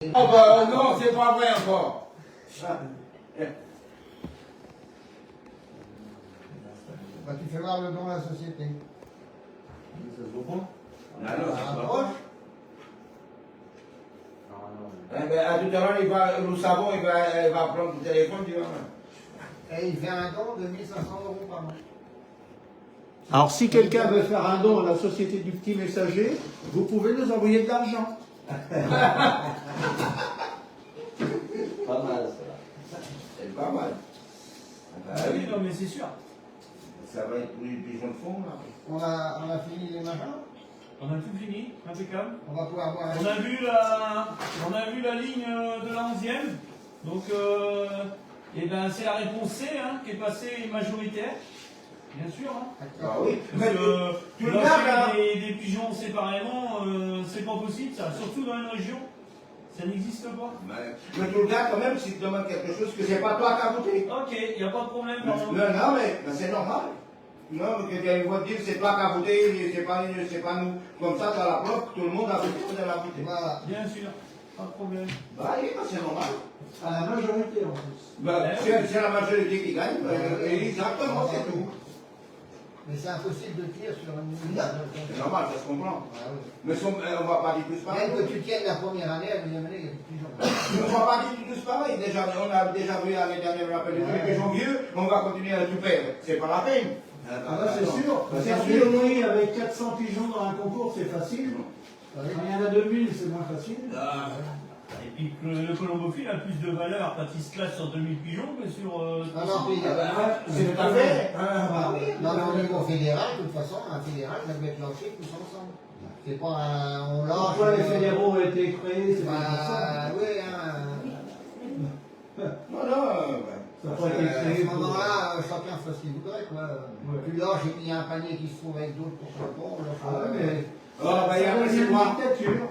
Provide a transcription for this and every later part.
Oh bah non, c'est pas vrai encore. Bah, tu fais voir le nom de la société. Ça se voit pas? Non, c'est pas Approche. Eh ben, à tout à l'heure, le savon, il va prendre le téléphone, tu vas. Et il fait un don de 1500 € par mois. Alors, si quelqu'un veut faire un don à la Société du Petit Messager, vous pouvez nous envoyer de l'argent. Pas mal, ça. C'est pas mal. Ah oui, non, mais c'est sûr. Ça va être pour les pigeons de fond, là. On a fini les machins. On a tout fini, impeccable. On va pouvoir boire On a vu la ligne de la 11e. Donc, eh ben, c'est la réponse C qui est passée majoritaire. Bien sûr. Ah oui. Parce Mais tu que le lâcher gardes, hein. des pigeons séparément, c'est pas possible, ça. Surtout dans une région, ça n'existe pas. Mais tu le gardes quand même si tu demandes quelque chose que c'est pas toi qui as voté. Ok, il n'y a pas de problème. Non, non, mais c'est normal. Non, mais que tu vas dire c'est toi qui as voté, c'est pas nous. Comme ça, dans la preuve, tout le monde a voté, on a voté. Voilà. Bien sûr, pas de problème. Bah oui, bah, c'est normal. À la majorité, en plus. Bah, c'est la majorité qui gagne, exactement, c'est tout. Mais c'est impossible de tirer sur une C'est normal, ça se comprend. Ah oui. Mais on va pas dire tous pareil. Même que tu tiennes la première année, la deuxième année, il y a des pigeons. On va pas dire tous pareil. Déjà, on a déjà vu l'année dernière, on appelle les pigeons vieux, on va continuer à tout perdre. C'est pas la peine. Ah bah, c'est sûr. Bah, Faire c'est sûr. des avec 400 pigeons dans un concours, c'est facile. Quand il y en a 2000, c'est moins facile. Et puis le colombophile a plus de valeur quand il se classe sur 2000 pigeons que sur. Ah non, puis, C'est tout à fait. ah oui. Non, mais au niveau fédéral, de toute façon, un fédéral, ça doit être lancé tous ensemble. C'est pas on lance. Pourquoi les fédéraux ont été créés, c'est pas pour ça. Bah, oui, Non, non. Ça n'a pas été À créé ce pour... moment-là, chacun fait ce qu'il voudrait, quoi. Ouais. Tu lâches et puis il y a un panier qui se trouve avec d'autres pour le pont. Ah ouais, mais... Ah, bah, il y a c'est c'est une quoi dictature.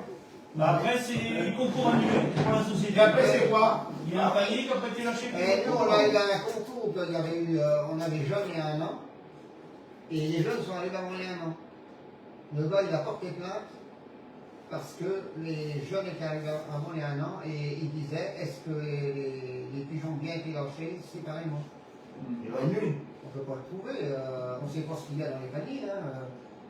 Après, c'est concours annulé pour la société. Et après, c'est quoi? Il y a un panier qui a pas été lâché. Et nous, on a eu un concours, il y avait eu, on avait jeunes il y a un an, et les jeunes sont allés avant il y a un an. Le gars, il a porté plainte parce que les jeunes étaient arrivés avant il y a un an, et il disait, est-ce que les pigeons ont bien été lâchés séparément? Il va nul. On ne peut pas le trouver, on ne sait pas ce qu'il y a dans les paniers.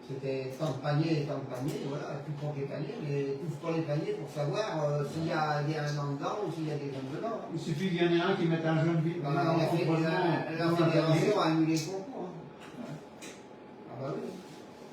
C'était tant de paniers, voilà, tu prends tes paniers, mais tu ouvres pas les paniers pour savoir s'il y a un an dedans ou s'il y a des jeunes dedans. Il suffit qu'il y en ait un qui mette un jeune vide. La fédération a annulé le concours. Ah bah oui.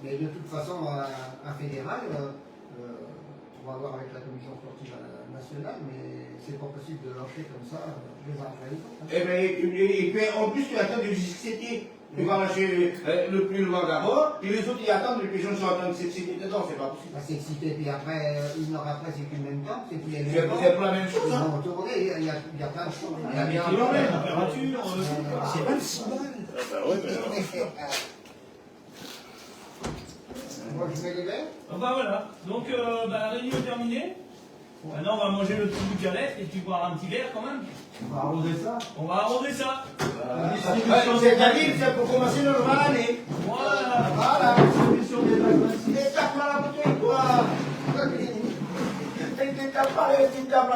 Mais de toute façon, un fédéral, on va voir avec la commission sportive nationale, mais c'est pas possible de lâcher comme ça les uns après les autres. Eh bien, et puis, en plus, tu attends de s'exciter. Tu vas lâcher le plus loin d'abord, et les autres, ils attendent, les pigeons sont en train de s'exciter dedans, c'est pas possible. On va s'exciter, puis après, une heure après, c'est plus le même temps, c'est plus les mêmes C'est temps. pour la même chose, Ils hein. vont tourner, il y a plein de choses. Il y a bien un La problème. température. C'est pas le signal. Moi, je mets les verres. Enfin voilà. Donc la réunion est terminée. Maintenant, on va manger le petit bout de galette et puis boire un petit verre quand même. On va arroser ça. On va arroser ça. C'est-à-dire, c'est pour commencer notre nouvelle année. Voilà. Voilà. Distribution des vacances. Et tape-moi la bouteille, toi. Et tu tapes pas les petites tables.